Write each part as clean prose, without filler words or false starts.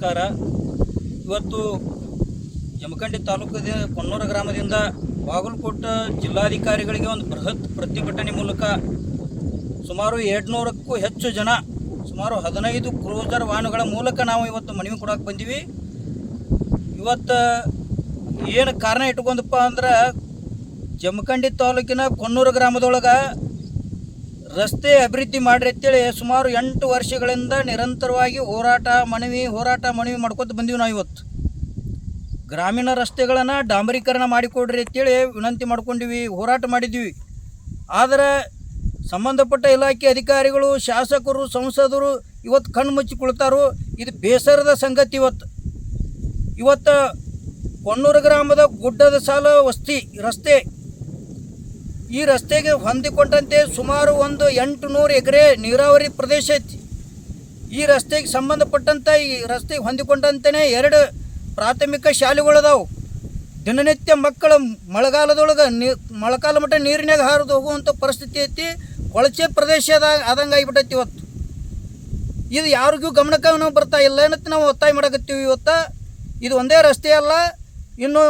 ನಮಸ್ಕಾರ. ಇವತ್ತು ಜಮಖಂಡಿ ತಾಲೂಕಿನ ಕೊಣ್ಣೂರು ಗ್ರಾಮದಿಂದ ಬಾಗಲಕೋಟೆ ಜಿಲ್ಲಾಧಿಕಾರಿಗಳಿಗೆ ಒಂದು ಬೃಹತ್ ಪ್ರತಿಭಟನೆ ಮೂಲಕ ಸುಮಾರು 200ಕ್ಕೂ ಹೆಚ್ಚು ಜನ, ಸುಮಾರು 15 ಕ್ರೂಸರ್ ವಾಹನಗಳ ಮೂಲಕ ನಾವು ಇವತ್ತು ಮನವಿ ಕೊಡೋಕೆ ಬಂದೀವಿ. ಇವತ್ತು ಏನು ಕಾರಣ ಇಟ್ಕೊಂಡಪ್ಪ ಅಂದ್ರೆ, ಜಮಖಂಡಿ ತಾಲೂಕಿನ ಕೊಣ್ಣೂರು ಗ್ರಾಮದೊಳಗೆ ರಸ್ತೆ ಅಭಿವೃದ್ಧಿ ಮಾಡ್ರಿ ಅಂತೇಳಿ ಸುಮಾರು 8 ವರ್ಷಗಳಿಂದ ನಿರಂತರವಾಗಿ ಹೋರಾಟ ಮನವಿ ಮಾಡ್ಕೊತ ಬಂದೀವಿ. ನಾವು ಇವತ್ತು ಗ್ರಾಮೀಣ ರಸ್ತೆಗಳನ್ನು ಡಾಂಬರೀಕರಣ ಮಾಡಿಕೊಡ್ರಿ ಅಂತೇಳಿ ವಿನಂತಿ ಮಾಡ್ಕೊಂಡಿವಿ, ಹೋರಾಟ ಮಾಡಿದ್ವಿ. ಆದರೆ ಸಂಬಂಧಪಟ್ಟ ಇಲಾಖೆ ಅಧಿಕಾರಿಗಳು, ಶಾಸಕರು, ಸಂಸದರು ಇವತ್ತು ಕಣ್ಣು ಮುಚ್ಚಿಕೊಳ್ತಾರೋ. ಇದು ಬೇಸರದ ಸಂಗತಿ. ಇವತ್ತು ಕೊಣ್ಣೂರು ಗ್ರಾಮದ ಗುಡ್ಡದ ಸಾಲ ವಸ್ತಿ ರಸ್ತೆ, ಈ ರಸ್ತೆಗೆ ಹೊಂದಿಕೊಂಡಂತೆ ಸುಮಾರು ಒಂದು 800 ಎಕರೆ ನೀರಾವರಿ ಪ್ರದೇಶ ಐತಿ. ಈ ರಸ್ತೆಗೆ ಸಂಬಂಧಪಟ್ಟಂಥ ಈ ರಸ್ತೆಗೆ ಹೊಂದಿಕೊಂಡಂತೆಯೇ 2 ಪ್ರಾಥಮಿಕ ಶಾಲೆಗಳದಾವು. ದಿನನಿತ್ಯ ಮಕ್ಕಳು ಮಳೆಗಾಲದೊಳಗೆ ಮೊಳಕಾಲ ಮಟ್ಟ ನೀರಿನಾಗ ಹಾರಿದು ಹೋಗುವಂಥ ಪರಿಸ್ಥಿತಿ ಐತಿ. ಕೊಳಚೆ ಪ್ರದೇಶದಾಗ ಆದಂಗೆ ಆಗಿಬಿಟ್ಟೈತಿ. ಇವತ್ತು ಇದು ಯಾರಿಗೂ ಗಮನಕ್ಕೆ ಬರ್ತಾ ಇಲ್ಲ ಏನಂತ ನಾವು ಒತ್ತಾಯ ಮಾಡಕತ್ತೀವಿ. ಇದು ಒಂದೇ ರಸ್ತೆ ಅಲ್ಲ, ಇನ್ನು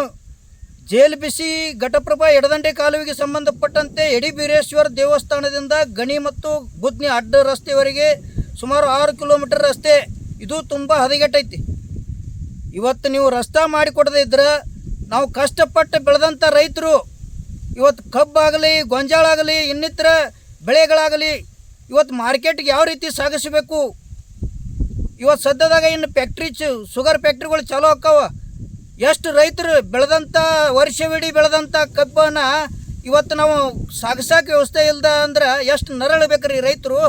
ಜೇಲ್ಬಿಸಿ ಘಟಪ್ರಭಾ ಎಡದಂಡೆ ಕಾಲುವೆಗೆ ಸಂಬಂಧಪಟ್ಟಂತೆ ಯಡಿಬೀರೇಶ್ವರ ದೇವಸ್ಥಾನದಿಂದ ಗಣಿ ಮತ್ತು ಬುದ್ನಿ ಅಡ್ಡ ರಸ್ತೆವರೆಗೆ ಸುಮಾರು 6 ಕಿಲೋಮೀಟರ್ ರಸ್ತೆ, ಇದು ತುಂಬ ಹದಗೆಟ್ಟೈತಿ. ಇವತ್ತು ನೀವು ರಸ್ತೆ ಮಾಡಿಕೊಡದೇ ಇದ್ರೆ ನಾವು ಕಷ್ಟಪಟ್ಟು ಬೆಳೆದಂಥ ರೈತರು ಇವತ್ತು ಕಬ್ಬಾಗಲಿ, ಗೊಂಜಾಳ ಆಗಲಿ, ಇನ್ನಿತರ ಬೆಳೆಗಳಾಗಲಿ ಇವತ್ತು ಮಾರ್ಕೆಟ್ಗೆ ಯಾವ ರೀತಿ ಸಾಗಿಸಬೇಕು? ಇವತ್ತು ಸದ್ಯದಾಗ ಇನ್ನು ಶುಗರ್ ಫ್ಯಾಕ್ಟ್ರಿಗಳು ಚಾಲೂ ಆಕ್ಕಾವ. ಎಷ್ಟು ರೈತರು ಬೆಳೆದಂಥ ವರ್ಷವಿಡೀ ಬೆಳೆದಂಥ ಕಬ್ಬನ್ನು ಇವತ್ತು ನಾವು ಸಾಗಿಸೋಕೆ ವ್ಯವಸ್ಥೆ ಇಲ್ದ ಅಂದ್ರೆ ಎಷ್ಟು ನರಳಬೇಕ್ರಿ ರೈತರು.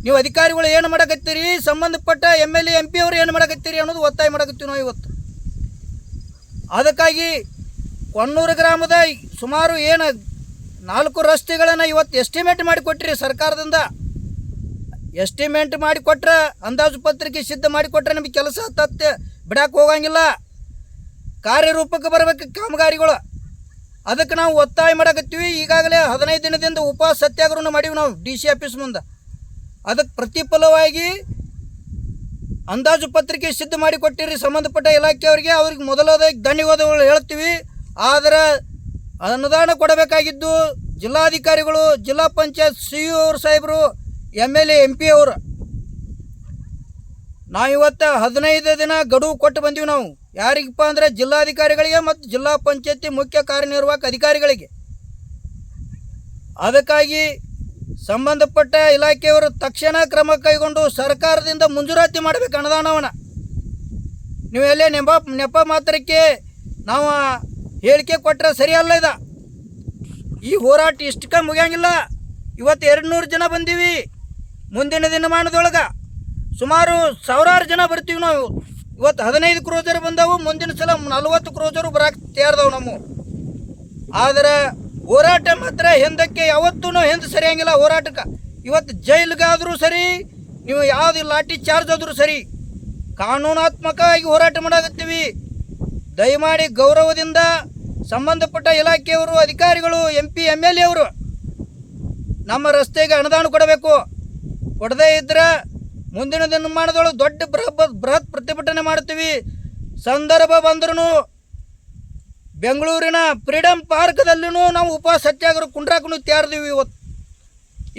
ನೀವು ಅಧಿಕಾರಿಗಳು ಏನು ಮಾಡಕತ್ತೀರಿ, ಸಂಬಂಧಪಟ್ಟ MLA MP ಅವರು ಏನು ಮಾಡಕತ್ತೀರಿ ಅನ್ನೋದು ಒತ್ತಾಯ ಮಾಡಕತ್ತೀವಿ ನಾವು ಇವತ್ತು. ಅದಕ್ಕಾಗಿ ಕೊಣ್ಣೂರು ಗ್ರಾಮದ ಸುಮಾರು 4 ರಸ್ತೆಗಳನ್ನು ಇವತ್ತು ಎಸ್ಟಿಮೇಟ್ ಮಾಡಿಕೊಟ್ರಿ ಸರ್ಕಾರದಿಂದ. ಎಸ್ಟಿಮೇಟ್ ಮಾಡಿಕೊಟ್ರೆ, ಅಂದಾಜು ಪತ್ರಿಕೆ ಸಿದ್ಧ ಮಾಡಿಕೊಟ್ರೆ ನಮಗೆ ಕೆಲಸ ಬಿಡಕ್ಕೆ ಹೋಗಂಗಿಲ್ಲ. ಕಾರ್ಯರೂಪಕ್ಕೆ ಬರಬೇಕು ಕಾಮಗಾರಿಗಳು. ಅದಕ್ಕೆ ನಾವು ಒತ್ತಾಯ ಮಾಡಕತ್ತೀವಿ. ಈಗಾಗಲೇ 15 ದಿನದಿಂದ ಉಪವಾಸ ಸತ್ಯಾಗ್ರಹ ಮಾಡೀವಿ ನಾವು DC ಆಫೀಸ್ ಮುಂದೆ. ಅದಕ್ಕೆ ಪ್ರತಿಫಲವಾಗಿ ಅಂದಾಜು ಪತ್ರಿಕೆ ಸಿದ್ಧ ಮಾಡಿಕೊಟ್ಟಿರಿ ಸಂಬಂಧಪಟ್ಟ ಇಲಾಖೆಯವರಿಗೆ. ಅವ್ರಿಗೆ ಮೊದಲದಾಗಿ ಧನ್ಯವಾದಗಳು ಹೇಳ್ತೀವಿ. ಆದರೆ ಅನುದಾನ ಕೊಡಬೇಕಾಗಿದ್ದು ಜಿಲ್ಲಾಧಿಕಾರಿಗಳು, ಜಿಲ್ಲಾ ಪಂಚಾಯತ್ CO ಅವರು ಸಾಹೇಬರು, MLA MP ಅವರು. ನಾವಿವತ್ತು 15 ದಿನ ಗಡುವು ಕೊಟ್ಟು ಬಂದೀವಿ ನಾವು. ಯಾರಿಗಪ್ಪ ಅಂದರೆ ಜಿಲ್ಲಾಧಿಕಾರಿಗಳಿಗೆ ಮತ್ತು ಜಿಲ್ಲಾ ಪಂಚಾಯತಿ ಮುಖ್ಯ ಕಾರ್ಯನಿರ್ವಾಹಕ ಅಧಿಕಾರಿಗಳಿಗೆ. ಅದಕ್ಕಾಗಿ ಸಂಬಂಧಪಟ್ಟ ಇಲಾಖೆಯವರು ತಕ್ಷಣ ಕ್ರಮ ಕೈಗೊಂಡು ಸರ್ಕಾರದಿಂದ ಮಂಜೂರಾತಿ ಮಾಡಬೇಕು ಅನುದಾನವನ್ನು. ನೀವು ಎಲ್ಲೇ ನೆಪ ಮಾತ್ರಕ್ಕೆ ನಾವು ಹೇಳಿಕೆ ಕೊಟ್ಟರೆ ಸರಿಯಲ್ಲ. ಈ ಹೋರಾಟ ಇಷ್ಟಕ್ಕೆ ಮುಗಿಯಂಗಿಲ್ಲ. ಇವತ್ತು 200 ಜನ ಬಂದೀವಿ. ಮುಂದಿನ ದಿನಮಾನದೊಳಗೆ ಸುಮಾರು 1000 ಜನ ಬರ್ತೀವಿ ನಾವು. ಇವತ್ತು 15 ಕ್ರೂಸರ್ ಬಂದವು, ಮುಂದಿನ ಸಲ 40 ಕ್ರೂಸರು ಬರಕ್ಕೆ ತಯಾರದವು ನಮ್ಮ. ಆದರೆ ಹೋರಾಟ ಮಾತ್ರ ಹಿಂದಕ್ಕೆ ಯಾವತ್ತೂ ಹಿಂದೆ ಸರಿಯಂಗಿಲ್ಲ ಹೋರಾಟಕ್ಕೆ. ಇವತ್ತು ಜೈಲಿಗಾದರೂ ಸರಿ, ನೀವು ಯಾವುದು ಲಾಠಿ ಚಾರ್ಜ್ ಆದರೂ ಸರಿ, ಕಾನೂನಾತ್ಮಕವಾಗಿ ಹೋರಾಟ ಮಾಡಾಕತ್ತೀವಿ. ದಯಮಾಡಿ ಗೌರವದಿಂದ ಸಂಬಂಧಪಟ್ಟ ಇಲಾಖೆಯವರು, ಅಧಿಕಾರಿಗಳು, MP MLA ಅವರು ನಮ್ಮ ರಸ್ತೆಗೆ ಅನುದಾನ ಕೊಡಬೇಕು. ಕೊಡದೇ ಇದ್ರೆ ಮುಂದಿನ ದಿನಮಾನದೊಳಗೆ ದೊಡ್ಡ ಬೃಹತ್ ಪ್ರತಿಭಟನೆ ಮಾಡ್ತೀವಿ. ಸಂದರ್ಭ ಬಂದ್ರೂ ಬೆಂಗಳೂರಿನ ಫ್ರೀಡಮ್ ಪಾರ್ಕ್ದಲ್ಲೂ ನಾವು ಉಪವಾಸ ಸತ್ಯಾಗ್ರಹ ಕುಂಡ್ರಾಕೂ ತಯಾರಿದೀವಿ. ಇವತ್ತು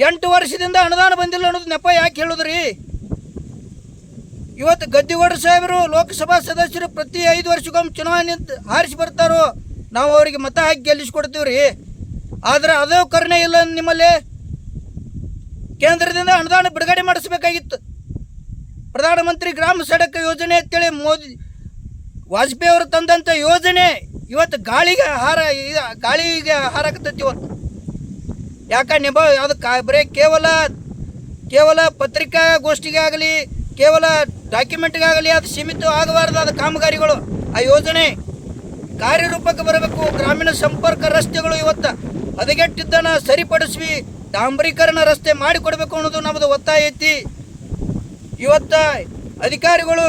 8 ವರ್ಷದಿಂದ ಅನುದಾನ ಬಂದಿಲ್ಲ ಅನ್ನೋದು ನೆಪ ಯಾಕೆ ಹೇಳಿದ್ರಿ? ಇವತ್ತು ಗದ್ದಿಗೌಡ ಸಾಹೇಬರು ಲೋಕಸಭಾ ಸದಸ್ಯರು ಪ್ರತಿ 5 ವರ್ಷಕ್ಕೊಮ್ಮೆ ಚುನಾವಣೆ ಹಾರಿಸಿ ಬರ್ತಾರೋ, ನಾವು ಅವರಿಗೆ ಮತ ಹಾಕಿ ಗೆಲ್ಲಿಸ್ಕೊಡ್ತೀವಿ ರೀ. ಆದರೆ ಅದೇ ಕರುಣೆ ಇಲ್ಲ ನಿಮ್ಮಲ್ಲಿ. ಕೇಂದ್ರದಿಂದ ಅನುದಾನ ಬಿಡುಗಡೆ ಮಾಡಿಸ್ಬೇಕಾಗಿತ್ತು. ಪ್ರಧಾನಮಂತ್ರಿ ಗ್ರಾಮ ಸಡಕ್ ಯೋಜನೆ ಅಂತೇಳಿ ವಾಜಪೇಯಿ ಅವರು ತಂದಂಥ ಯೋಜನೆ ಇವತ್ತು ಗಾಳಿಗೆ ಹಾರಾಕತ್ತೈತಿ. ಇವತ್ತು ಯಾಕೆ ಅದಕ್ಕೆ ಬರೀ ಕೇವಲ ಪತ್ರಿಕಾಗೋಷ್ಠಿಗೆ ಆಗಲಿ, ಕೇವಲ ಡಾಕ್ಯುಮೆಂಟ್ಗಾಗಲಿ ಅದು ಸೀಮಿತ ಆಗಬಾರ್ದು. ಅದು ಕಾಮಗಾರಿಗಳು, ಆ ಯೋಜನೆ ಕಾರ್ಯರೂಪಕ್ಕೆ ಬರಬೇಕು. ಗ್ರಾಮೀಣ ಸಂಪರ್ಕ ರಸ್ತೆಗಳು ಇವತ್ತು ಹದಗೆಟ್ಟಿದ್ದನ್ನು ಸರಿಪಡಿಸಿ ಡಾಂಬರೀಕರಣ ರಸ್ತೆ ಮಾಡಿಕೊಡ್ಬೇಕು ಅನ್ನೋದು ನಮ್ಮದು ಒತ್ತಾಯ ಐತಿ. ಇವತ್ತು ಅಧಿಕಾರಿಗಳು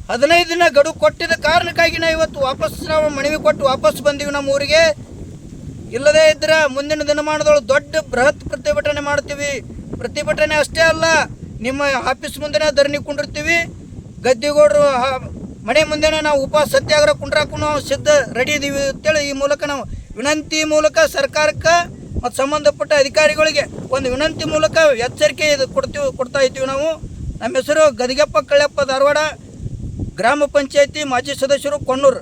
15 ದಿನ ಗಡುವು ಕೊಟ್ಟಿದ್ದ ಕಾರಣಕ್ಕಾಗಿ ನಾವು ಮನವಿ ಕೊಟ್ಟು ವಾಪಸ್ ಬಂದೀವಿ ನಮ್ಮ ಊರಿಗೆ. ಇಲ್ಲದೇ ಇದ್ರೆ ಮುಂದಿನ ದಿನಮಾನದೊಳಗೆ ದೊಡ್ಡ ಬೃಹತ್ ಪ್ರತಿಭಟನೆ ಮಾಡ್ತೀವಿ. ಪ್ರತಿಭಟನೆ ಅಷ್ಟೇ ಅಲ್ಲ, ನಿಮ್ಮ ಆಫೀಸ್ ಮುಂದೆ ಧರಣಿ ಕೊಂಡಿರ್ತೀವಿ. ಗದ್ದಿಗೌಡರು ಮನೆ ಮುಂದೆನೇ ನಾವು ಉಪವಾಸ ಸತ್ಯಾಗ್ರಹ ಕುಂಡ್ರಾಕು ನಾವು ಸಿದ್ಧ ರೆಡಿ ಇದೀವಿ ಅಂತೇಳಿ ಈ ಮೂಲಕ ನಾವು ವಿನಂತಿ ಮೂಲಕ ಸರ್ಕಾರಕ್ಕೆ ಮತ್ತು ಸಂಬಂಧಪಟ್ಟ ಅಧಿಕಾರಿಗಳಿಗೆ ಒಂದು ವಿನಂತಿ ಮೂಲಕ ಎಚ್ಚರಿಕೆ ಇದು ಕೊಡ್ತಾ ಇದ್ದೀವಿ ನಾವು. ನಮ್ಮ ಹೆಸರು ಗದಿಗೆಪ್ಪ ಕಳ್ಳೆಪ್ಪ ಧಾರವಾಡ, ಗ್ರಾಮ ಪಂಚಾಯತಿ ಮಾಜಿ ಸದಸ್ಯರು ಕೊಣ್ಣೂರು.